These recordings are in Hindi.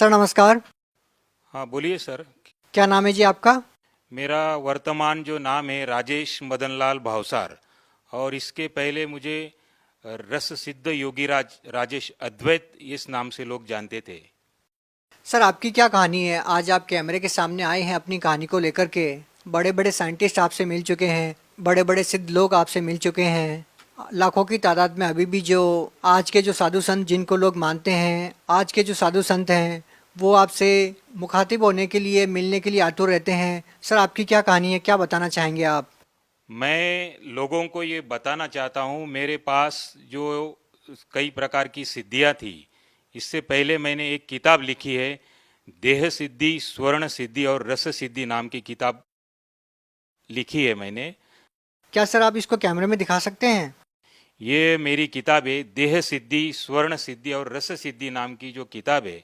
सर नमस्कार। हाँ बोलिए सर। क्या नाम है जी आपका? मेरा वर्तमान जो नाम है राजेश मदनलाल भावसार। और इसके पहले मुझे रस सिद्ध योगीराज राजेश अद्वैत इस नाम से लोग जानते थे। सर आपकी क्या कहानी है? आज आप कैमरे के सामने आए हैं अपनी कहानी को लेकर के। बड़े बड़े साइंटिस्ट आपसे मिल चुके हैं, बड़े बड़े सिद्ध लोग आपसे मिल चुके हैं। लाखों की तादाद में अभी भी जो आज के जो साधु संत जिनको लोग मानते हैं, आज के जो साधु संत हैं, वो आपसे मुखातिब होने के लिए, मिलने के लिए आतुर रहते हैं। सर आपकी क्या कहानी है, क्या बताना चाहेंगे आप? मैं लोगों को ये बताना चाहता हूँ, मेरे पास जो कई प्रकार की सिद्धियाँ थी। इससे पहले मैंने एक किताब लिखी है, देह सिद्धि, स्वर्ण सिद्धि और रस सिद्धि नाम की किताब लिखी है मैंने। क्या सर आप इसको कैमरे में दिखा सकते हैं? ये मेरी किताब है, देह सिद्धि, स्वर्ण सिद्धि और रस सिद्धि नाम की जो किताब है,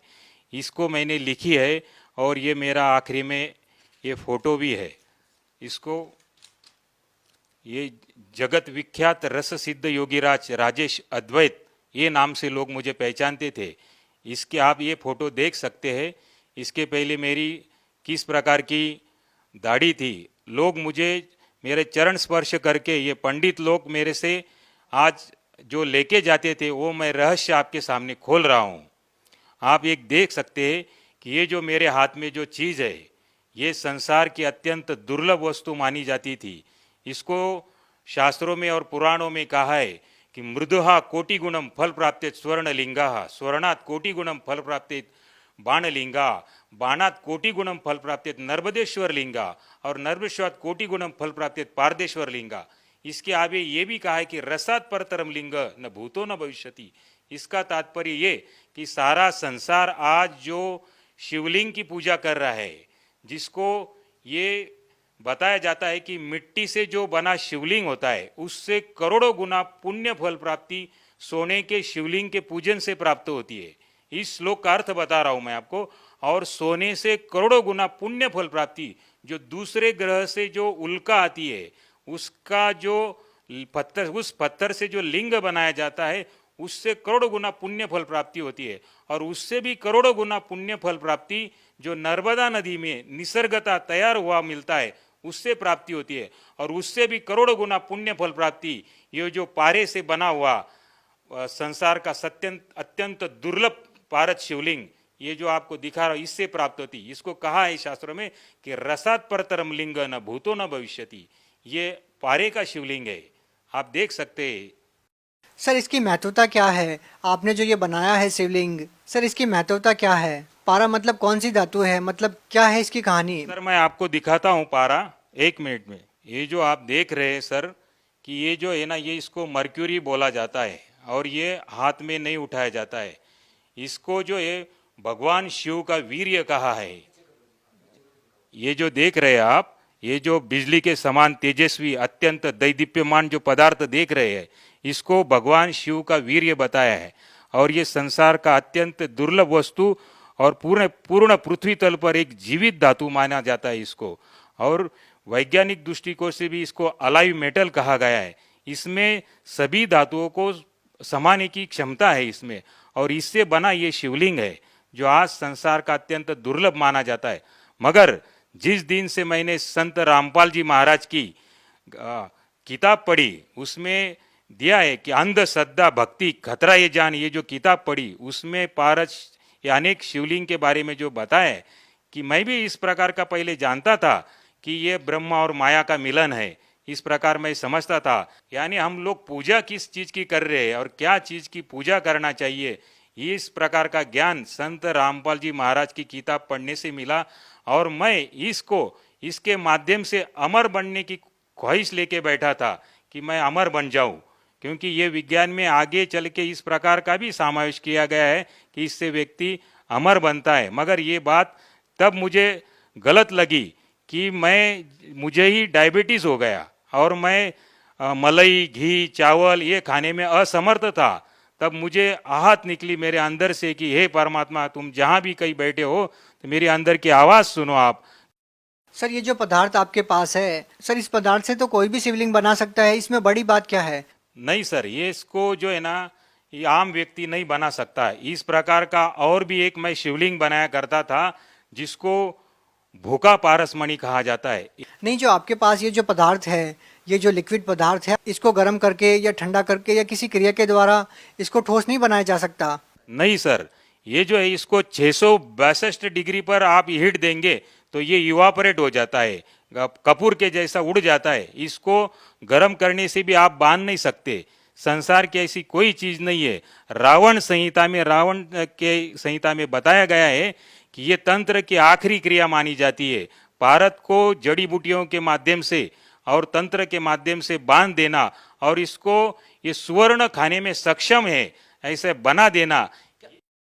इसको मैंने लिखी है। और ये मेरा आखिरी में ये फोटो भी है। इसको ये जगत विख्यात रस सिद्ध योगीराज राजेश अद्वैत, ये नाम से लोग मुझे पहचानते थे। इसके आप ये फोटो देख सकते हैं। इसके पहले मेरी किस प्रकार की दाढ़ी थी। लोग मुझे मेरे चरण स्पर्श करके, ये पंडित लोग मेरे से आज जो लेके जाते थे, वो मैं रहस्य आपके सामने खोल रहा हूँ। आप एक देख सकते हैं कि ये जो मेरे हाथ में जो चीज़ है, ये संसार की अत्यंत दुर्लभ वस्तु मानी जाती थी। इसको शास्त्रों में और पुराणों में कहा है कि मृदुहा कोटि गुणम फल प्राप्तित स्वर्णलिंगा, स्वर्णात् कोटि गुणम फल प्राप्तित बाणलिंगा, बाणात् कोटि गुणम फल प्राप्तित नर्मदेश्वर लिंगा और नर्मदेश्वरात् कोटि गुणम फल प्राप्तित पारदेश्वर लिंगा। इसके आगे ये भी कहा है कि रसात परतरम लिंग न भूतो न भविष्यति। इसका तात्पर्य ये कि सारा संसार आज जो शिवलिंग की पूजा कर रहा है, जिसको ये बताया जाता है कि मिट्टी से जो बना शिवलिंग होता है, उससे करोड़ों गुना पुण्य फल प्राप्ति सोने के शिवलिंग के पूजन से प्राप्त होती है। इस श्लोक का अर्थ बता रहा हूं मैं आपको। और सोने से करोड़ों गुना पुण्य फल प्राप्ति, जो दूसरे ग्रह से जो उल्का आती है, उसका जो पत्थर, उस पत्थर से जो लिंग बनाया जाता है, उससे करोड़ों गुना पुण्य फल प्राप्ति होती है। और उससे भी करोड़ों गुना पुण्य फल प्राप्ति जो नर्मदा नदी में निसर्गता तैयार हुआ मिलता है, उससे प्राप्ति होती है। और उससे भी करोड़ों गुना पुण्य फल प्राप्ति ये जो पारे से बना हुआ संसार का अत्यंत दुर्लभ पारद शिवलिंग, ये जो आपको दिखा रहा हूं, इससे प्राप्त होती। इसको कहा है शास्त्रों में कि रसात परतरम लिंग न भूतो न भविष्यति। ये पारे का शिवलिंग है, आप देख सकते हैं। सर इसकी महत्वता क्या है? आपने जो ये बनाया है शिवलिंग, सर इसकी महत्वता क्या है? पारा मतलब कौन सी धातु है, मतलब क्या है इसकी कहानी? सर मैं आपको दिखाता हूँ पारा, एक मिनट में। ये जो आप देख रहे हैं सर, कि ये जो है ना, ये इसको मर्क्यूरी बोला जाता है और ये हाथ में नहीं उठाया जाता है। इसको जो है भगवान शिव का वीर्य कहा है। ये जो देख रहे हैं आप, ये जो बिजली के समान तेजस्वी अत्यंत दैदीप्यमान जो पदार्थ देख रहे हैं, इसको भगवान शिव का वीर्य बताया है। और ये संसार का अत्यंत दुर्लभ वस्तु और पूर्ण पूर्ण पृथ्वी तल पर एक जीवित धातु माना जाता है इसको। और वैज्ञानिक दृष्टिकोण से भी इसको अलाइव मेटल कहा गया है। इसमें सभी धातुओं को समाने की क्षमता है इसमें। और इससे बना ये शिवलिंग है जो आज संसार का अत्यंत दुर्लभ माना जाता है। मगर जिस दिन से मैंने संत रामपाल जी महाराज की किताब पढ़ी, उसमें दिया है कि अंधश्रद्धा भक्ति खतरा ये जान, ये जो किताब पढ़ी, उसमें पारस ये अनेक शिवलिंग के बारे में जो बताया है, कि मैं भी इस प्रकार का पहले जानता था कि ये ब्रह्मा और माया का मिलन है, इस प्रकार मैं समझता था। यानी हम लोग पूजा किस चीज की कर रहे हैं और क्या चीज की पूजा करना चाहिए, इस प्रकार का ज्ञान संत रामपाल जी महाराज की किताब पढ़ने से मिला। और मैं इसको इसके माध्यम से अमर बनने की ख्वाहिश लेके बैठा था कि मैं अमर बन जाऊं। क्योंकि ये विज्ञान में आगे चल के इस प्रकार का भी समावेश किया गया है कि इससे व्यक्ति अमर बनता है। मगर ये बात तब मुझे गलत लगी कि मुझे ही डायबिटीज़ हो गया और मैं मलाई, घी, चावल ये खाने में असमर्थ था। तब मुझे आहत निकली मेरे अंदर से कि हे परमात्मा, तुम जहाँ भी कहीं बैठे हो तो मेरी अंदर की आवाज़ सुनो आप। सर ये जो पदार्थ आपके पास है, सर इस पदार्थ से तो कोई भी शिवलिंग बना सकता है, इसमें बड़ी बात क्या है? नहीं सर, ये इसको जो है ना, ये आम व्यक्ति नहीं बना सकता। इस प्रकार का और भी एक मैं शिवलिंग बनाया करता था जिसको भूखा पारसमणि कहा जाता है। नहीं, जो आपके पास ये जो पदार्थ है, ये जो लिक्विड पदार्थ है, इसको गर्म करके या ठंडा करके या किसी क्रिया के द्वारा इसको ठोस नहीं बनाया जा सकता। नहीं सर, ये जो है इसको 662 डिग्री पर आप हीट देंगे तो ये इवापोरेट हो जाता है, कपूर के जैसा उड़ जाता है। इसको गर्म करने से भी आप बांध नहीं सकते। संसार की ऐसी कोई चीज नहीं है। रावण के संहिता में बताया गया है कि ये तंत्र की आखिरी क्रिया मानी जाती है। भारत को जड़ी बूटियों के माध्यम से और तंत्र के माध्यम से बांध देना और इसको ये सुवर्ण खाने में सक्षम है ऐसे बना देना।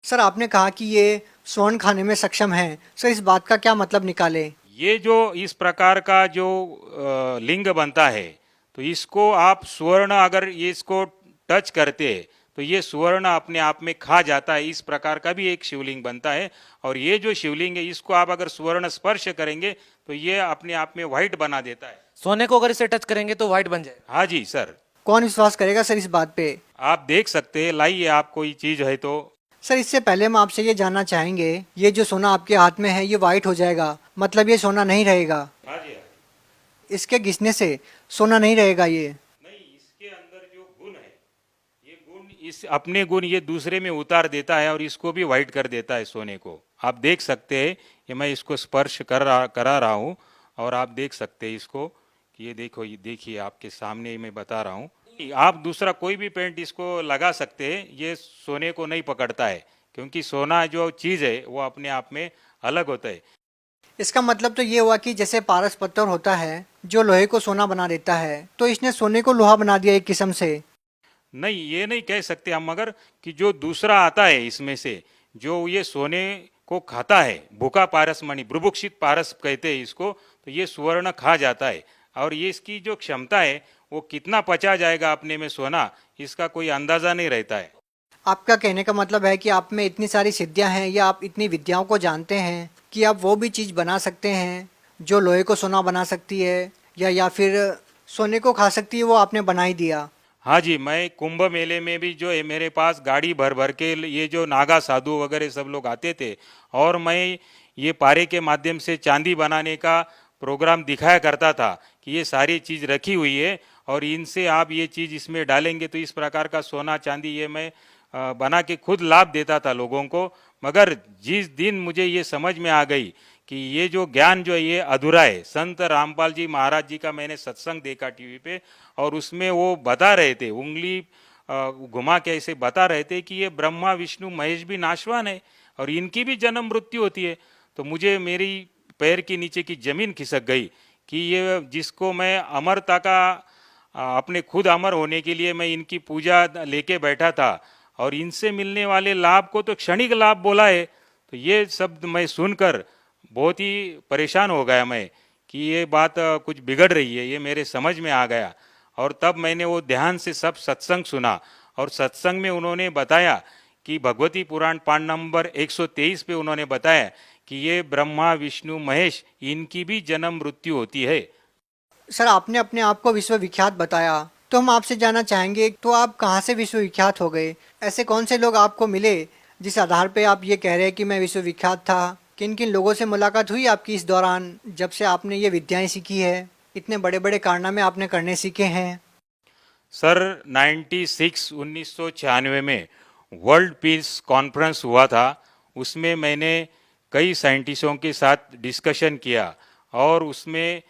सर, आपने कहा कि ये स्वर्ण खाने में सक्षम है। सर, इस बात का क्या मतलब निकाले? ये जो इस प्रकार का जो लिंग बनता है तो इसको आप स्वर्ण अगर ये इसको टच करते हैं तो ये स्वर्ण अपने आप में खा जाता है। इस प्रकार का भी एक शिवलिंग बनता है और ये जो शिवलिंग है इसको आप अगर स्वर्ण स्पर्श करेंगे तो ये अपने आप में व्हाइट बना देता है। सोने को अगर इसे टच करेंगे तो व्हाइट बन जाए। हाँ जी सर, कौन विश्वास करेगा सर इस बात पे? आप देख सकते हैं, लाइए आप कोई चीज है तो। सर, इससे पहले हम आपसे ये जानना चाहेंगे, ये जो सोना आपके हाथ में है ये वाइट हो जाएगा, मतलब ये सोना नहीं रहेगा? हाँ जी, इसके घिसने से सोना नहीं रहेगा ये? नहीं, इसके अंदर जो गुण है ये गुण इस अपने गुण ये दूसरे में उतार देता है और इसको भी व्हाइट कर देता है सोने को। आप देख सकते हैं कि मैं इसको स्पर्श करा रहा हूँ और आप देख सकते हैं इसको कि ये देखो, ये देखिए आपके सामने मैं बता रहा हूँ। आप दूसरा कोई भी पेंट इसको लगा सकते हैं, ये सोने को नहीं पकड़ता है क्योंकि सोना जो चीज़ है वो अपने आप में अलग होता है। इसका मतलब तो ये हुआ कि जैसे पारस पत्थर होता है जो लोहे को सोना बना देता है, तो इसने सोने को लोहा बना दिया एक किस्म से। नहीं, ये नहीं कह सकते हम, मगर कि जो दूसरा आता है इसमें से जो ये सोने को खाता है, भूखा पारसमणि, बुभुक्षित पारस कहते हैं इसको, तो ये स्वर्ण खा जाता है और ये इसकी जो क्षमता है वो कितना पचा जाएगा अपने में सोना, इसका कोई अंदाजा नहीं रहता है। आपका कहने का मतलब है कि आप में इतनी सारी सिद्धियां हैं या आप इतनी विद्याओं को जानते हैं कि आप वो भी चीज़ बना सकते हैं जो लोहे को सोना बना सकती है या फिर सोने को खा सकती है, वो आपने बना ही दिया। हाँ जी, मैं कुंभ मेले में भी जो है मेरे पास गाड़ी भर भर के ये जो नागा साधु वगैरह सब लोग आते थे और मैं ये पारे के माध्यम से चांदी बनाने का प्रोग्राम दिखाया करता था कि ये सारी चीज़ रखी हुई है और इनसे आप ये चीज़ इसमें डालेंगे तो इस प्रकार का सोना चांदी ये मैं बना के खुद लाभ देता था लोगों को। मगर जिस दिन मुझे ये समझ में आ गई कि ये जो ज्ञान जो है ये अधूरा है, संत रामपाल जी महाराज जी का मैंने सत्संग देखा टीवी पे और उसमें वो बता रहे थे, उंगली घुमा के ऐसे बता रहे थे कि ये ब्रह्मा विष्णु महेश भी नाशवान है और इनकी भी जन्म मृत्यु होती है। तो मुझे मेरी पैर के नीचे की जमीन खिसक गई कि ये जिसको मैं अमरता का अपने खुद अमर होने के लिए मैं इनकी पूजा लेके बैठा था और इनसे मिलने वाले लाभ को तो क्षणिक लाभ बोला है। तो ये शब्द मैं सुनकर बहुत ही परेशान हो गया मैं कि ये बात कुछ बिगड़ रही है, ये मेरे समझ में आ गया। और तब मैंने वो ध्यान से सब सत्संग सुना और सत्संग में उन्होंने बताया कि भगवती पुराण पाठ नंबर 123 पे उन्होंने बताया कि ये ब्रह्मा विष्णु महेश इनकी भी जन्म मृत्यु होती है। सर, आपने अपने आप को विश्वविख्यात बताया, तो हम आपसे जानना चाहेंगे, तो आप कहाँ से विश्वविख्यात हो गए? ऐसे कौन से लोग आपको मिले जिस आधार पे आप ये कह रहे हैं कि मैं विश्वविख्यात था? किन किन लोगों से मुलाकात हुई आपकी इस दौरान जब से आपने ये विद्याएं सीखी है, इतने बड़े बड़े कारनामे आपने करने सीखे हैं? सर 1996 में वर्ल्ड पीस कॉन्फ्रेंस हुआ था, उसमें मैंने कई साइंटिस्टों के साथ डिस्कशन किया और उसमें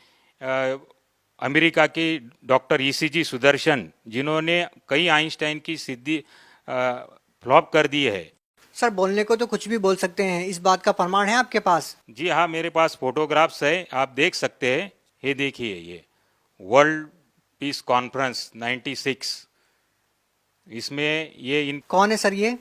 अमेरिका के डॉक्टर ईसीजी सुदर्शन जिन्होंने कई आइंस्टाइन की सिद्धि फ्लॉप कर दी है। सर, बोलने को तो कुछ भी बोल सकते हैं, इस बात का प्रमाण है आपके पास? जी हाँ, मेरे पास फोटोग्राफ्स है, आप देख सकते हैं। ये देखिए, ये वर्ल्ड पीस कॉन्फ्रेंस 96, इसमें ये इन कौन है सर ये?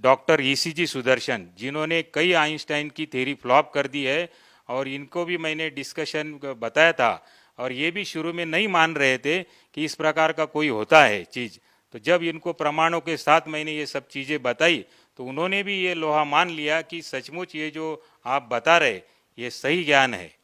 डॉक्टर ईसीजी सुदर्शन जिन्होंने कई आइंस्टाइन की थ्योरी फ्लॉप कर दी है और इनको भी मैंने डिस्कशन बताया था और ये भी शुरू में नहीं मान रहे थे कि इस प्रकार का कोई होता है चीज़। तो जब इनको प्रमाणों के साथ मैंने ये सब चीज़ें बताई तो उन्होंने भी ये लोहा मान लिया कि सचमुच ये जो आप बता रहे ये सही ज्ञान है।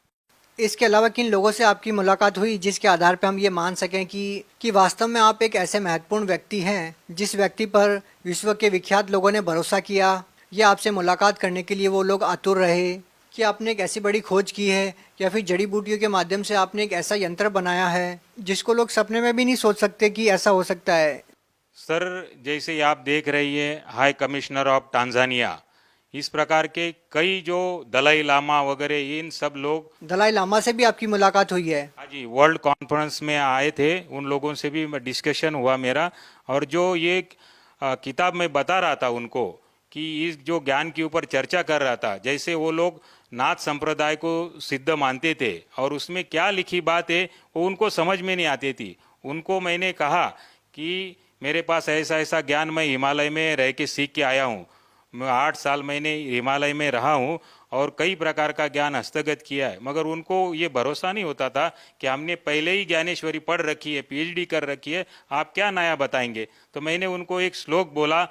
इसके अलावा किन लोगों से आपकी मुलाकात हुई जिसके आधार पर हम ये मान सकें कि वास्तव में आप एक ऐसे महत्वपूर्ण व्यक्ति हैं जिस व्यक्ति पर विश्व के विख्यात लोगों ने भरोसा किया या आपसे मुलाकात करने के लिए वो लोग आतुर रहे, कि आपने एक ऐसी बड़ी खोज की है या फिर जड़ी बूटियों के माध्यम से आपने एक ऐसा यंत्र बनाया है जिसको लोग सपने में भी नहीं सोच सकते कि ऐसा हो सकता है। सर, जैसे आप देख रही है हाई कमिश्नर ऑफ टांजानिया, इस प्रकार के कई जो दलाई लामा वगैरह इन सब लोग, दलाई लामा से भी आपकी मुलाकात हुई है? हाँ जी, वर्ल्ड कॉन्फ्रेंस में आए थे, उन लोगों से भी डिस्कशन हुआ मेरा। और जो ये किताब में बता रहा था उनको कि इस जो ज्ञान के ऊपर चर्चा कर रहा था, जैसे वो लोग नाथ संप्रदाय को सिद्ध मानते थे और उसमें क्या लिखी बात है वो उनको समझ में नहीं आती थी। उनको मैंने कहा कि मेरे पास ऐसा ऐसा ज्ञान मैं हिमालय में रह के सीख के आया हूँ, मैं 8 साल मैंने हिमालय में रहा हूँ और कई प्रकार का ज्ञान हस्तगत किया है, मगर उनको ये भरोसा नहीं होता था कि हमने पहले ही ज्ञानेश्वरी पढ़ रखी है, पीएचडी कर रखी है, आप क्या नया बताएंगे। तो मैंने उनको एक श्लोक बोला,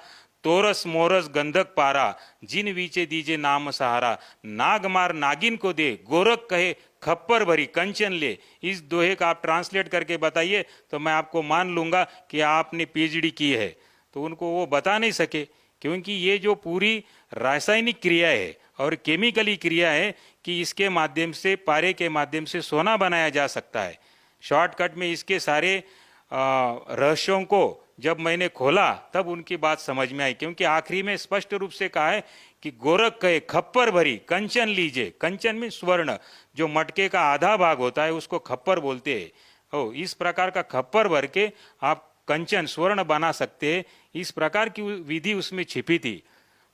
तोरस मोरस गंधक पारा, जिन वीचे दीजे नाम सहारा, नाग मार नागिन को दे, गोरख कहे खप्पर भरी कंचन ले। इस दोहे का आप ट्रांसलेट करके बताइए तो मैं आपको मान लूंगा कि आपने पीएचडी की है। तो उनको वो बता नहीं सके, क्योंकि ये जो पूरी रासायनिक क्रिया है और केमिकली क्रिया है कि इसके माध्यम से, पारे के माध्यम से सोना बनाया जा सकता है। शॉर्टकट में इसके सारे रहस्यों को जब मैंने खोला तब उनकी बात समझ में आई, क्योंकि आखिरी में स्पष्ट रूप से कहा है कि गोरख कहे खप्पर भरी कंचन लीजिए। कंचन में स्वर्ण, जो मटके का आधा भाग होता है उसको खप्पर बोलते हैं। इस प्रकार का खप्पर भर के आप कंचन स्वर्ण बना सकते हैं, इस प्रकार की विधि उसमें छिपी थी।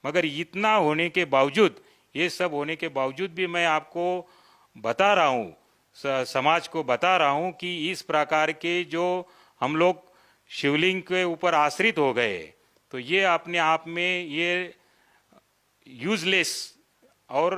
मगर इतना होने के बावजूद, ये सब होने के बावजूद भी मैं आपको बता रहा हूँ, समाज को बता रहा हूँ कि इस प्रकार के जो हम लोग शिवलिंग के ऊपर आश्रित हो गए, तो ये अपने आप में ये यूजलेस और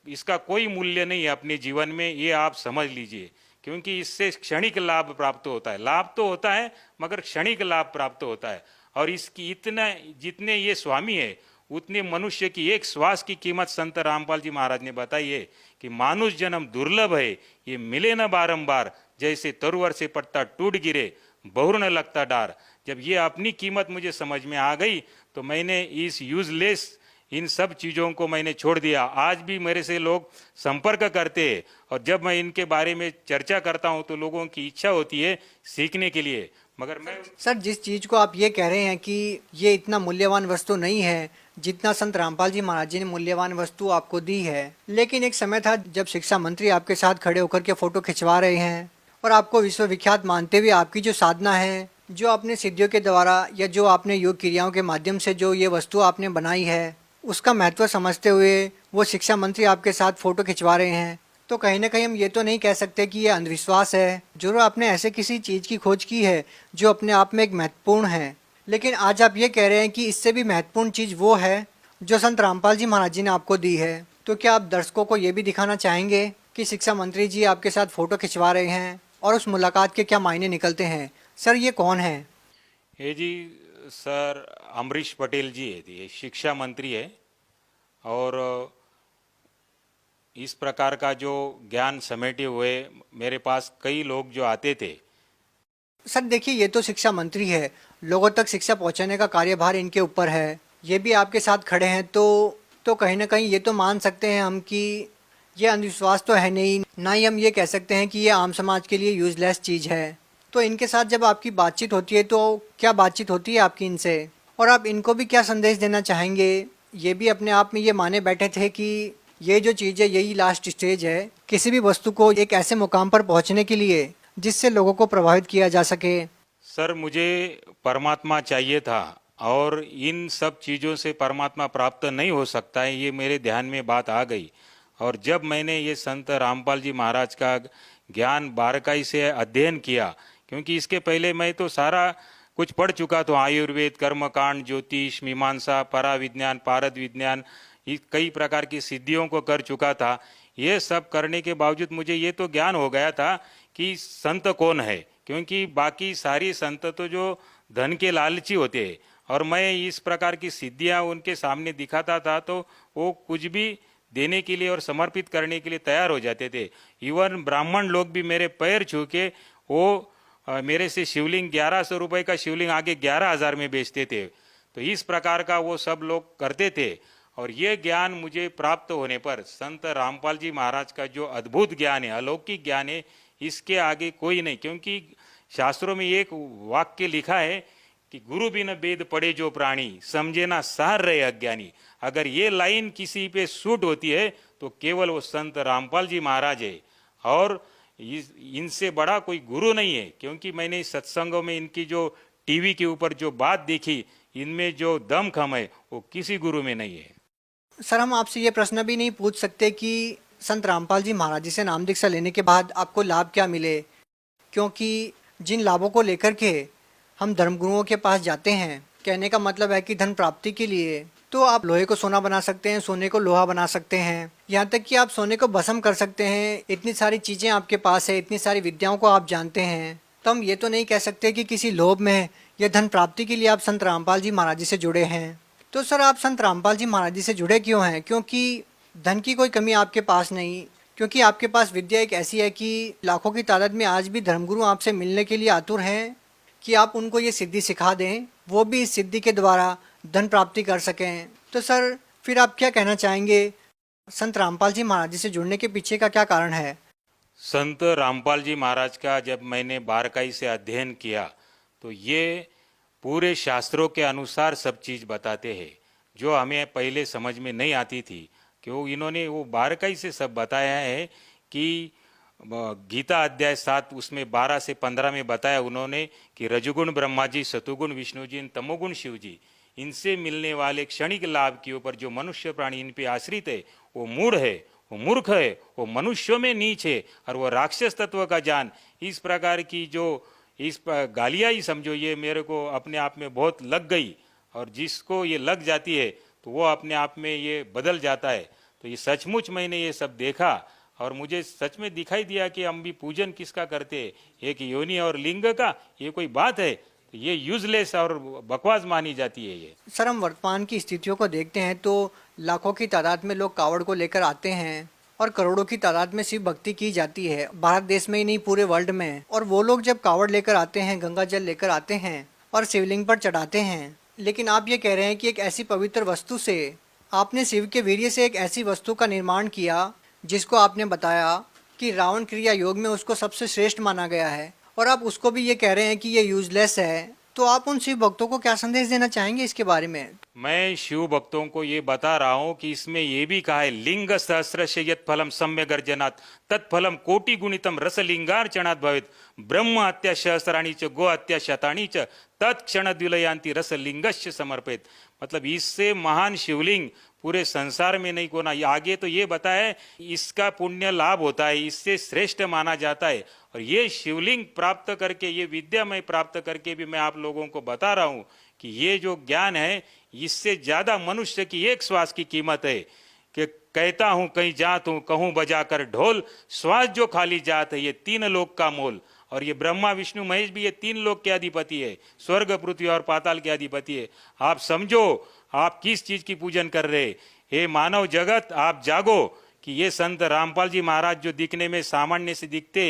इसका कोई मूल्य नहीं है अपने जीवन में, ये आप समझ लीजिए। क्योंकि इससे क्षणिक लाभ प्राप्त होता है, लाभ तो होता है मगर क्षणिक लाभ प्राप्त होता है। और इसकी इतना, जितने ये स्वामी है उतने मनुष्य की एक श्वास की कीमत संत रामपाल जी महाराज ने बताई है कि मानुष जन्म दुर्लभ है, ये मिले न बारंबार, जैसे तरुवर से पत्ता टूट गिरे बहुर न लगता डार। जब ये अपनी कीमत मुझे समझ में आ गई तो मैंने इस यूजलेस इन सब चीज़ों को मैंने छोड़ दिया। आज भी मेरे से लोग संपर्क करते हैं और जब मैं इनके बारे में चर्चा करता हूं तो लोगों की इच्छा होती है सीखने के लिए। मगर मैं सर, जिस चीज़ को आप ये कह रहे हैं कि ये इतना मूल्यवान वस्तु नहीं है जितना संत रामपाल जी महाराज जी ने मूल्यवान वस्तु आपको दी है, लेकिन एक समय था जब शिक्षा मंत्री आपके साथ खड़े होकर के फोटो खिंचवा रहे हैं और आपको विश्वविख्यात मानते हुए आपकी जो साधना है, जो आपने सिद्धियों के द्वारा या जो आपने योग क्रियाओं के माध्यम से जो ये वस्तु आपने बनाई है, उसका महत्व समझते हुए वो शिक्षा मंत्री आपके साथ फोटो खिंचवा रहे हैं, तो कहीं ना कहीं हम ये तो नहीं कह सकते कि ये अंधविश्वास है। जरूर आपने ऐसे किसी चीज़ की खोज की है जो अपने आप में एक महत्वपूर्ण है, लेकिन आज आप ये कह रहे हैं कि इससे भी महत्वपूर्ण चीज़ वो है जो संत रामपाल जी महाराज जी ने आपको दी है। तो क्या आप दर्शकों को ये भी दिखाना चाहेंगे कि शिक्षा मंत्री जी आपके साथ फ़ोटो खिंचवा रहे हैं और उस मुलाकात के क्या मायने निकलते हैं? सर, ये कौन है? ये जी सर अमरीश पटेल जी है, ये शिक्षा मंत्री है और इस प्रकार का जो ज्ञान समेटे हुए मेरे पास कई लोग जो आते थे। सर देखिए, ये तो शिक्षा मंत्री है, लोगों तक शिक्षा पहुंचाने का कार्यभार इनके ऊपर है, ये भी आपके साथ खड़े हैं, तो कहीं ना कहीं ये तो मान सकते हैं हम कि ये अंधविश्वास तो है नहीं, ना ही हम ये कह सकते हैं कि ये आम समाज के लिए यूजलेस चीज़ है। तो इनके साथ जब आपकी बातचीत होती है तो क्या बातचीत होती है आपकी इनसे, और आप इनको भी क्या संदेश देना चाहेंगे? ये भी अपने आप में ये माने बैठे थे कि ये जो चीज़ है यही लास्ट स्टेज है किसी भी वस्तु को एक ऐसे मुकाम पर पहुंचने के लिए जिससे लोगों को प्रभावित किया जा सके। सर, मुझे परमात्मा चाहिए था और इन सब चीज़ों से परमात्मा प्राप्त नहीं हो सकता है, ये मेरे ध्यान में बात आ गई। और जब मैंने ये संत रामपाल जी महाराज का ज्ञान बारकाई से अध्ययन किया, क्योंकि इसके पहले मैं तो सारा कुछ पढ़ चुका था, आयुर्वेद, कर्मकांड, ज्योतिष, मीमांसा, पराविज्ञान, पारद विज्ञान, कई प्रकार की सिद्धियों को कर चुका था। ये सब करने के बावजूद मुझे ये तो ज्ञान हो गया था कि संत कौन है, क्योंकि बाकी सारी संत तो जो धन के लालची होते हैं और मैं इस प्रकार की सिद्धियां उनके सामने दिखाता था तो वो कुछ भी देने के लिए और समर्पित करने के लिए तैयार हो जाते थे। इवन ब्राह्मण लोग भी मेरे पैर छू के वो मेरे से शिवलिंग 1100 रुपये का शिवलिंग आगे 11,000 में बेचते थे। तो इस प्रकार का वो सब लोग करते थे। और ये ज्ञान मुझे प्राप्त होने पर संत रामपाल जी महाराज का जो अद्भुत ज्ञान है, अलौकिक ज्ञान है, इसके आगे कोई नहीं। क्योंकि शास्त्रों में एक वाक्य लिखा है कि गुरु बिन वेद पढ़े जो प्राणी, समझे ना सार रहे अज्ञानी। अगर ये लाइन किसी पे सूट होती है तो केवल वो संत रामपाल जी महाराज है, और इनसे बड़ा कोई गुरु नहीं है। क्योंकि मैंने इस सत्संगों में इनकी जो टीवी के ऊपर जो बात देखी, इनमें जो दमखम है वो किसी गुरु में नहीं है। सर हम आपसे ये प्रश्न भी नहीं पूछ सकते कि संत रामपाल जी महाराज जी से नाम दीक्षा लेने के बाद आपको लाभ क्या मिले, क्योंकि जिन लाभों को लेकर के हम धर्मगुरुओं के पास जाते हैं, कहने का मतलब है कि धन प्राप्ति के लिए तो आप लोहे को सोना बना सकते हैं, सोने को लोहा बना सकते हैं, यहाँ तक कि आप सोने को भस्म कर सकते हैं। इतनी सारी चीज़ें आपके पास है, इतनी सारी विद्याओं को आप जानते हैं, तो हम ये तो नहीं कह सकते कि किसी लोभ में या धन प्राप्ति के लिए आप संत रामपाल जी महाराज जी से जुड़े हैं। तो सर आप संत रामपाल जी महाराज जी से जुड़े क्यों हैं? क्योंकि धन की कोई कमी आपके पास नहीं, क्योंकि आपके पास विद्या एक ऐसी है कि लाखों की तादाद में आज भी धर्मगुरु आपसे मिलने के लिए आतुर हैं कि आप उनको ये सिद्धि सिखा दें, वो भी इस सिद्धि के द्वारा धन प्राप्ति कर सकें। तो सर फिर आप क्या कहना चाहेंगे, संत रामपाल जी महाराज जी से जुड़ने के पीछे का क्या कारण है? संत रामपाल जी महाराज का जब मैंने बारकाई से अध्ययन किया तो ये पूरे शास्त्रों के अनुसार सब चीज़ बताते हैं, जो हमें पहले समझ में नहीं आती थी। क्यों इन्होंने वो बारकाई से सब बताया है कि गीता अध्याय 7 उसमें 12 से 15 में बताया उन्होंने कि रजोगुण ब्रह्मा जी, सतुगुण विष्णु जी, तमोगुण शिव जी, इनसे मिलने वाले क्षणिक लाभ के ऊपर जो मनुष्य प्राणी इन पे आश्रित है वो मूढ़ है, वो मूर्ख है, वो मनुष्यों में नीच है, और वो राक्षस तत्व का जान। इस प्रकार की जो इस गालियाँ ही समझो, ये मेरे को अपने आप में बहुत लग गई। और जिसको ये लग जाती है तो वो अपने आप में ये बदल जाता है। तो ये सचमुच मैंने ये सब देखा और मुझे सच में दिखाई दिया कि हम भी पूजन किसका करते हैं, एक योनि और लिंग का, ये कोई बात है? तो ये यूजलेस और बकवास मानी जाती है ये। सर हम वर्तमान की स्थितियों को देखते हैं तो लाखों की तादाद में लोग कावड़ को लेकर आते हैं और करोड़ों की तादाद में शिव भक्ति की जाती है, भारत देश में ही नहीं पूरे वर्ल्ड में। और वो लोग जब कावड़ लेकर आते हैं, गंगा जल लेकर आते हैं और शिवलिंग पर चढ़ाते हैं, लेकिन आप ये कह रहे हैं कि एक ऐसी पवित्र वस्तु से आपने शिव के वीर्य से एक ऐसी वस्तु का निर्माण किया जिसको आपने बताया कि रावण क्रिया योग में उसको सबसे श्रेष्ठ माना गया है, और आप उसको भी ये कह रहे हैं कि ये यूजलेस है। तो आप उन शिव भक्तों को क्या संदेश देना चाहेंगे इसके बारे में? मैं शिव भक्तों को ये बता रहा हूँ कि इसमें ये भी कहा है, लिंग सहस्रस्य यत् फलम सम्य गर्जनात् तत्फलम कोटि गुणितम रस लिंगार्चनात् भवेत् ब्रह्म हत्या सहस्राणी च गो हत्या शतानी च तत्क्षण द्विलयांति रस लिंगस्य समर्पित। मतलब इससे महान शिवलिंग पूरे संसार में नहीं कोना। आगे तो ये बताया इसका पुण्य लाभ होता है, इससे श्रेष्ठ माना जाता है। और ये शिवलिंग प्राप्त करके, ये विद्या मैं प्राप्त करके भी मैं आप लोगों को बता रहा हूँ कि ये जो ज्ञान है इससे ज्यादा मनुष्य की एक श्वास की कीमत है। कि कहता हूँ कहीं जात हूँ, कहूँ बजाकर ढोल, श्वास जो खाली जात है ये 3 लोक का मोल। और ये ब्रह्मा विष्णु महेश भी ये 3 लोक के अधिपति है, स्वर्ग पृथ्वी और पाताल के अधिपति है। आप समझो आप किस चीज की पूजन कर रहे। हे मानव जगत, आप जागो कि ये संत रामपाल जी महाराज जो दिखने में सामान्य से दिखते,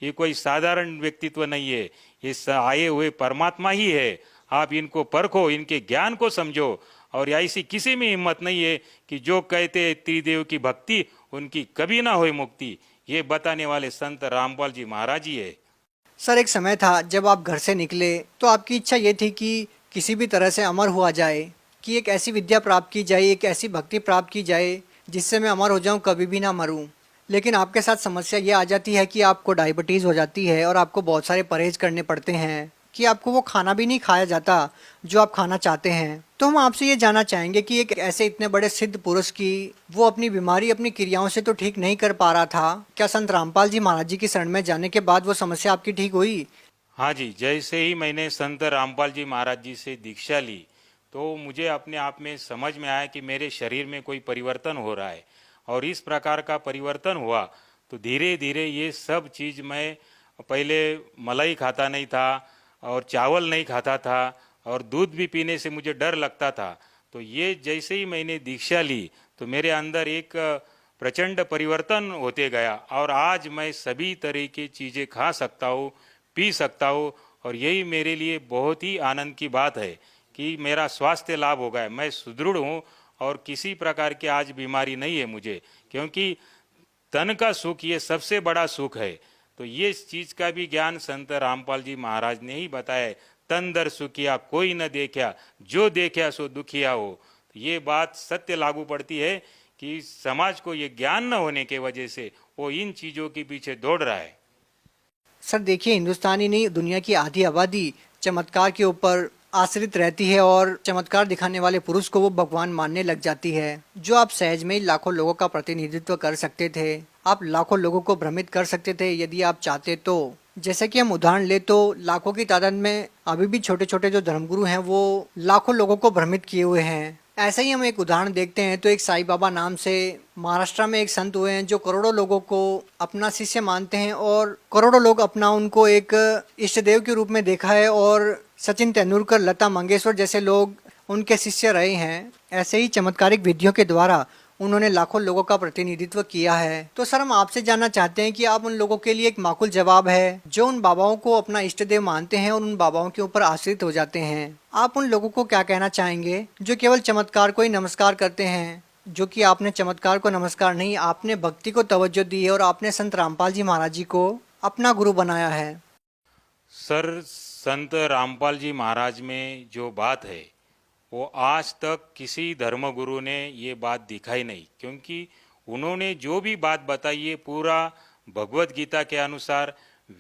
ये कोई साधारण व्यक्तित्व नहीं है, ये आए हुए परमात्मा ही है। आप इनको परखो, इनके ज्ञान को समझो। और ऐसी किसी में हिम्मत नहीं है कि जो कहते त्रिदेव की भक्ति उनकी कभी ना होए मुक्ति, ये बताने वाले संत रामपाल जी महाराज ही है। सर एक समय था जब आप घर से निकले तो आपकी इच्छा ये थी कि किसी भी तरह से अमर हुआ जाए, कि एक ऐसी विद्या प्राप्त की जाए, एक ऐसी भक्ति प्राप्त की जाए जिससे मैं अमर हो जाऊं, कभी भी ना मरूं। लेकिन आपके साथ समस्या ये आ जाती है कि आपको डायबिटीज़ हो जाती है और आपको बहुत सारे परहेज करने पड़ते हैं, कि आपको वो खाना भी नहीं खाया जाता जो आप खाना चाहते हैं। तो हम आपसे ये जानना चाहेंगे कि एक ऐसे इतने बड़े सिद्ध पुरुष की वो अपनी बीमारी अपनी क्रियाओं से तो ठीक नहीं कर पा रहा था, क्या संत रामपाल जी महाराज जी की शरण में जाने के बाद वो समस्या आपकी ठीक हुई? हाँ जी, जैसे ही मैंने संत रामपाल जी महाराज जी से दीक्षा ली तो मुझे अपने आप में समझ में आया कि मेरे शरीर में कोई परिवर्तन हो रहा है। और इस प्रकार का परिवर्तन हुआ तो धीरे धीरे ये सब चीज़, मैं पहले मलाई खाता नहीं था और चावल नहीं खाता था और दूध भी पीने से मुझे डर लगता था। तो ये जैसे ही मैंने दीक्षा ली तो मेरे अंदर एक प्रचंड परिवर्तन होते गया और आज मैं सभी तरह की चीज़ें खा सकता हूँ, पी सकता हूँ और यही मेरे लिए बहुत ही आनंद की बात है कि मेरा स्वास्थ्य लाभ हो गया, मैं सुदृढ़ हूँ और किसी प्रकार की आज बीमारी नहीं है मुझे, क्योंकि तन का सुख ये सबसे बड़ा सुख है। तो ये चीज का भी ज्ञान संत रामपाल जी महाराज ने ही बताया है। तन दर सुखिया कोई न देखा, जो देखा सो दुखिया हो। तो ये बात सत्य लागू पड़ती है कि समाज को ये ज्ञान न होने के वजह से वो इन चीजों के पीछे दौड़ रहा है। सर देखिए, हिंदुस्तानी नहीं, दुनिया की आधी आबादी चमत्कार के ऊपर आश्रित रहती है और चमत्कार दिखाने वाले पुरुष को वो भगवान मानने लग जाती है। जो आप सहज में ही लाखों लोगों का प्रतिनिधित्व कर सकते थे, आप लाखों लोगों को भ्रमित कर सकते थे यदि आप चाहते तो। जैसे कि हम उदाहरण ले तो लाखों की तादाद में अभी भी छोटे छोटे जो धर्मगुरु हैं वो लाखों लोगों को भ्रमित किए हुए हैं। ऐसे ही हम एक उदाहरण देखते हैं तो एक साईं बाबा नाम से महाराष्ट्र में एक संत हुए हैं जो करोड़ों लोगों को अपना शिष्य मानते हैं और करोड़ों लोग अपना उनको एक इष्ट देव के रूप में देखा है और सचिन तेंदुलकर, लता मंगेशकर जैसे लोग उनके शिष्य रहे हैं। ऐसे ही चमत्कारिक विधियों के द्वारा उन्होंने लाखों लोगों का प्रतिनिधित्व किया है। तो सर हम आपसे जानना चाहते हैं कि आप उन लोगों के लिए एक माकूल जवाब है जो उन बाबाओं को अपना इष्ट देव मानते हैं और उन बाबाओं के ऊपर आश्रित हो जाते हैं। आप उन लोगों को क्या कहना चाहेंगे जो केवल चमत्कार को ही नमस्कार करते हैं? जो कि आपने चमत्कार को नमस्कार नहीं, आपने भक्ति को तवज्जो दी है और आपने संत रामपाल जी महाराज जी को अपना गुरु बनाया है। सर, संत रामपाल जी महाराज में जो बात है वो आज तक किसी धर्मगुरु ने ये बात दिखाई नहीं, क्योंकि उन्होंने जो भी बात बताई है पूरा भगवत गीता के अनुसार,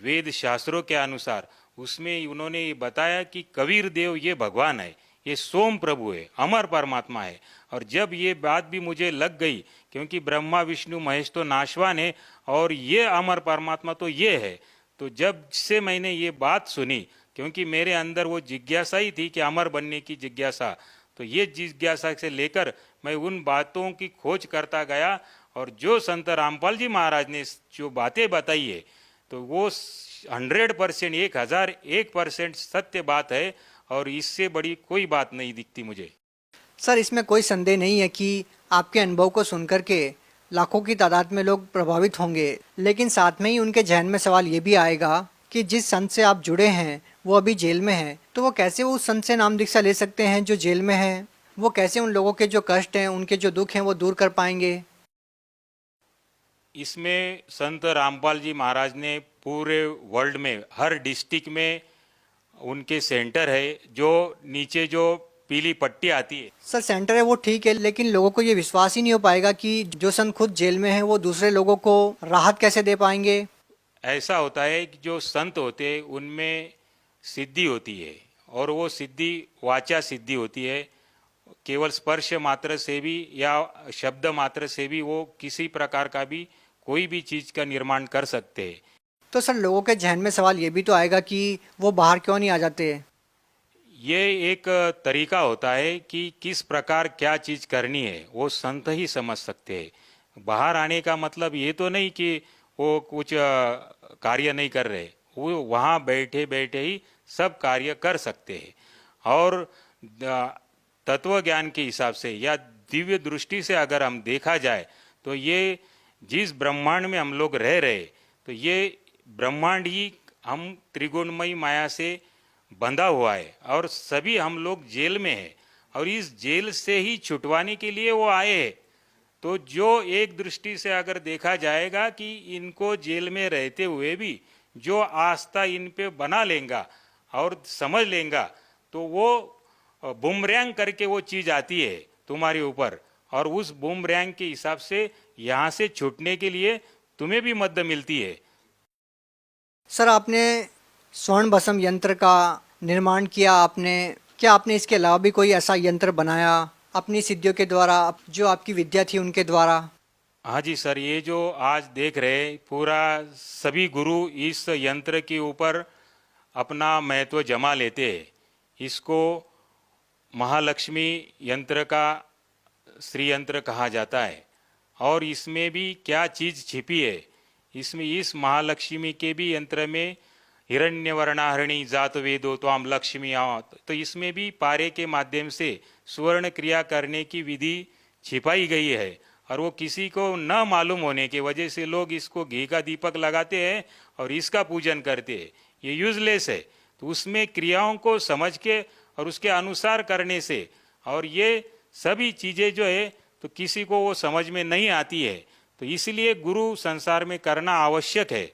वेद शास्त्रों के अनुसार, उसमें उन्होंने ये बताया कि कबीर देव ये भगवान है, ये सोम प्रभु है, अमर परमात्मा है। और जब ये बात भी मुझे लग गई, क्योंकि ब्रह्मा विष्णु महेश तो नाशवान है और ये अमर परमात्मा तो ये है, तो जब से मैंने ये बात सुनी, क्योंकि मेरे अंदर वो जिज्ञासा ही थी कि अमर बनने की जिज्ञासा, तो ये जिज्ञासा से लेकर मैं उन बातों की खोज करता गया और जो संत रामपाल जी महाराज ने जो बातें बताई है तो वो 100%, 1001% सत्य बात है और इससे बड़ी कोई बात नहीं दिखती मुझे। सर इसमें कोई संदेह नहीं है कि आपके अनुभव को सुनकर के लाखों की तादाद में लोग प्रभावित होंगे, लेकिन साथ में ही उनके जहन में सवाल ये भी आएगा कि जिस संत से आप जुड़े हैं वो अभी जेल में है, तो वो कैसे उस संत से नाम दीक्षा ले सकते हैं जो जेल में है? वो कैसे उन लोगों के जो कष्ट हैं, उनके जो दुख हैं वो दूर कर पाएंगे? इसमें संत रामपाल जी महाराज ने पूरे वर्ल्ड में हर डिस्ट्रिक्ट में उनके सेंटर है, जो नीचे जो पीली पट्टी आती है। सर सेंटर है वो ठीक है, लेकिन लोगों को ये विश्वास ही नहीं हो पाएगा कि जो संत खुद जेल में है वो दूसरे लोगों को राहत कैसे दे पाएंगे? ऐसा होता है कि जो संत होते हैं उनमें सिद्धि होती है और वो सिद्धि वाचा सिद्धि होती है। केवल स्पर्श मात्र से भी या शब्द मात्र से भी वो किसी प्रकार का भी कोई भी चीज का निर्माण कर सकते हैं। तो सर लोगों के जहन में सवाल ये भी तो आएगा कि वो बाहर क्यों नहीं आ जाते? ये एक तरीका होता है कि किस प्रकार क्या चीज करनी है वो संत ही समझ सकते हैं। बाहर आने का मतलब ये तो नहीं कि वो कुछ कार्य नहीं कर रहे, वो वहाँ बैठे बैठे ही सब कार्य कर सकते हैं। और तत्व ज्ञान के हिसाब से या दिव्य दृष्टि से अगर हम देखा जाए तो ये जिस ब्रह्मांड में हम लोग रह रहे, तो ये ब्रह्मांड ही हम त्रिगुणमयी माया से बंधा हुआ है और सभी हम लोग जेल में हैं और इस जेल से ही छुटवाने के लिए वो आए हैं। तो जो एक दृष्टि से अगर देखा जाएगा कि इनको जेल में रहते हुए भी जो आस्था इन पे बना लेगा और समझ लेगा, तो वो बूमरैंग करके वो चीज आती है तुम्हारे ऊपर और उस बूमरैंग के हिसाब से यहाँ से छूटने के लिए तुम्हें भी मदद मिलती है। सर आपने स्वर्ण भस्म यंत्र का निर्माण किया, आपने क्या आपने इसके अलावा भी कोई ऐसा यंत्र बनाया अपनी सिद्धियों के द्वारा, जो आपकी विद्या थी उनके द्वारा? हाँ जी सर, ये जो आज देख रहे पूरा सभी गुरु इस यंत्र के ऊपर अपना महत्व जमा लेते हैं। इसको महालक्ष्मी यंत्र का श्री यंत्र कहा जाता है और इसमें भी क्या चीज़ छिपी है, इसमें इस महालक्ष्मी के भी यंत्र में हिरण्यवर्णाहरणी जात वेदो त्वाम लक्ष्मी आवत, तो इसमें भी पारे के माध्यम से सुवर्ण क्रिया करने की विधि छिपाई गई है और वो किसी को न मालूम होने की वजह से लोग इसको घी का दीपक लगाते हैं और इसका पूजन करते हैं। ये यूजलेस है। तो उसमें क्रियाओं को समझ के और उसके अनुसार करने से, और ये सभी चीज़ें जो है तो किसी को वो समझ में नहीं आती है, तो इसलिए गुरु संसार में करना आवश्यक है।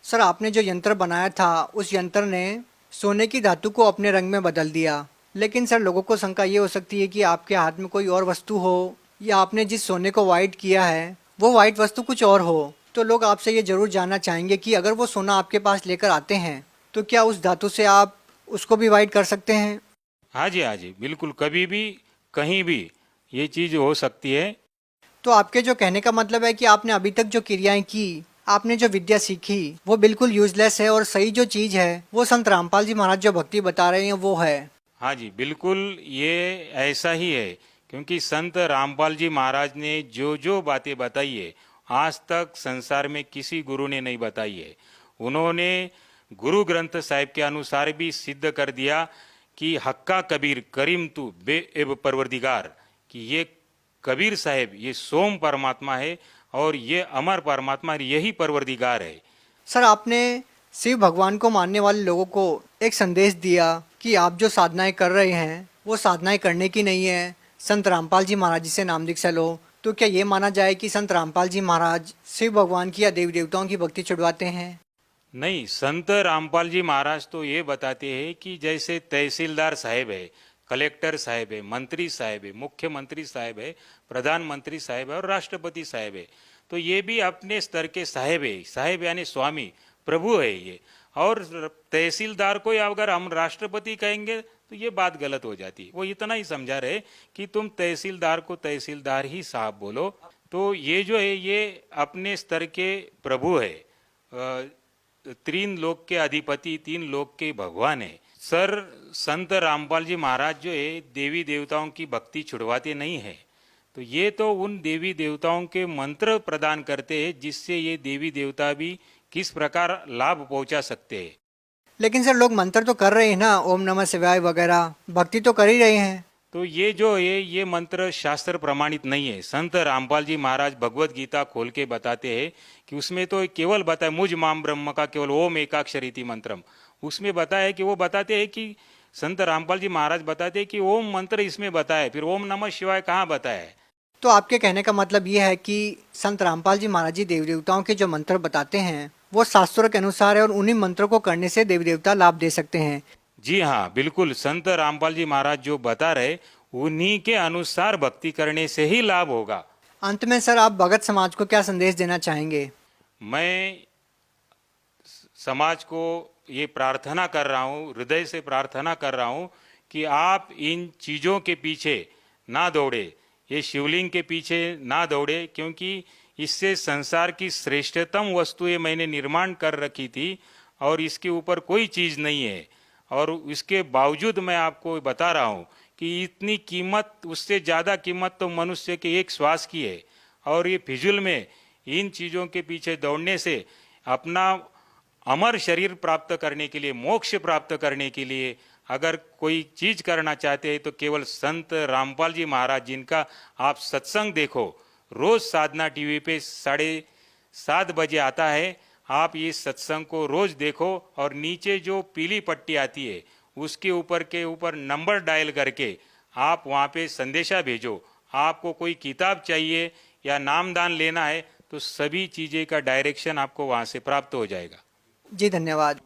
सर आपने जो यंत्र बनाया था उस यंत्र ने सोने की धातु को अपने रंग में बदल दिया, लेकिन सर लोगों को शंका ये हो सकती है कि आपके हाथ में कोई और वस्तु हो या आपने जिस सोने को वाइट किया है वो वाइट वस्तु कुछ और हो। तो लोग आपसे ये जरूर जानना चाहेंगे कि अगर वो सोना आपके पास लेकर आते हैं तो क्या उस धातु से आप उसको भी वाइट कर सकते हैं? हाँ जी, बिल्कुल, कभी भी कहीं भी ये चीज़ हो सकती है। तो आपके जो कहने का मतलब है कि आपने अभी तक जो क्रियाएं की, आपने जो विद्या सीखी वो बिल्कुल यूजलेस है और सही जो चीज है वो संत रामपाल जी महाराज जो भक्ति बता रहे हैं वो है। हाँ जी, बिल्कुल ये ऐसा ही है, क्योंकि संत रामपाल जी महाराज ने जो जो बातें बताई है आज तक संसार में किसी गुरु ने नहीं बताई है। उन्होंने गुरु ग्रंथ साहिब के अनुसार भी सिद्ध कर दिया कि हक्का कबीर करीम तू बे एब परवरदिगार, कि ये कबीर साहेब ये सोम परमात्मा है और ये अमर परमात्मा, यही परवरदिगार है। सर आपने शिव भगवान को मानने वाले लोगों को एक संदेश दिया कि आप जो साधनाएं कर रहे हैं वो साधनाएं करने की नहीं है, संत रामपाल जी महाराज जी से नाम दीक्षा लो। तो क्या ये माना जाए कि संत रामपाल जी महाराज शिव भगवान की या देवी देवताओं की भक्ति छुड़वाते हैं? नहीं, संत रामपाल जी महाराज तो ये बताते हैं कि जैसे तहसीलदार साहेब है, कलेक्टर साहेब है, मंत्री साहेब है, मुख्यमंत्री साहेब है, प्रधानमंत्री साहेब है और राष्ट्रपति साहेब है, तो ये भी अपने स्तर के साहेब है। साहेब यानी स्वामी, प्रभु है ये। और तहसीलदार को अगर हम राष्ट्रपति कहेंगे तो ये बात गलत हो जाती है। वो इतना ही समझा रहे कि तुम तहसीलदार को तहसीलदार ही साहब बोलो। तो ये जो है ये अपने स्तर के प्रभु है, तीन लोक के अधिपति, तीन लोक के भगवान है। सर संत रामपाल जी महाराज जो है देवी देवताओं की भक्ति छुड़वाते नहीं है, तो ये तो उन देवी देवताओं के मंत्र प्रदान करते हैं जिससे ये देवी देवता भी किस प्रकार लाभ पहुंचा सकते हैं। लेकिन सर लोग मंत्र तो कर रहे हैं ना, ओम नमः शिवाय वगैरह भक्ति तो कर ही रहे हैं। तो ये जो है ये मंत्र शास्त्र प्रमाणित नहीं है। संत रामपाल जी महाराज भगवत गीता खोल के बताते हैं कि उसमें तो केवल बताया मुझ माम ब्रह्म का केवल ओम एकाक्षरीति मंत्रम, उसमें बताया है कि वो बताते हैं कि संत रामपाल जी महाराज बताते हैं कि ओम मंत्र इसमें बताया, फिर ओम नमः शिवाय कहाँ बताया है। तो आपके कहने का मतलब ये है कि संत रामपाल जी महाराज जी देवी देवताओं के जो मंत्र बताते हैं वो शास्त्रों के अनुसार है और उन्हीं मंत्रों को करने से देवी देवता लाभ दे सकते हैं। जी हाँ, बिल्कुल, संत रामपाल जी महाराज जो बता रहे उन्हीं के अनुसार भक्ति करने से ही लाभ होगा। अंत में सर आप भगत समाज को क्या संदेश देना चाहेंगे? मैं समाज को ये प्रार्थना कर रहा हूँ, हृदय से प्रार्थना कर रहा हूँ कि आप इन चीज़ों के पीछे ना दौड़े, ये शिवलिंग के पीछे ना दौड़े, क्योंकि इससे संसार की श्रेष्ठतम वस्तुएं मैंने निर्माण कर रखी थी और इसके ऊपर कोई चीज़ नहीं है। और इसके बावजूद मैं आपको बता रहा हूँ कि इतनी कीमत, उससे ज़्यादा कीमत तो मनुष्य के एक श्वास की है। और ये फिजूल में इन चीज़ों के पीछे दौड़ने से अपना अमर शरीर प्राप्त करने के लिए, मोक्ष प्राप्त करने के लिए अगर कोई चीज़ करना चाहते हैं तो केवल संत रामपाल जी महाराज जिनका आप सत्संग देखो, रोज़ साधना टीवी पे 7:30 बजे आता है, आप इस सत्संग को रोज़ देखो और नीचे जो पीली पट्टी आती है उसके ऊपर नंबर डायल करके आप वहाँ पे संदेशा भेजो। आपको कोई किताब चाहिए या नामदान लेना है तो सभी चीज़ें का डायरेक्शन आपको वहाँ से प्राप्त हो जाएगा। जी धन्यवाद।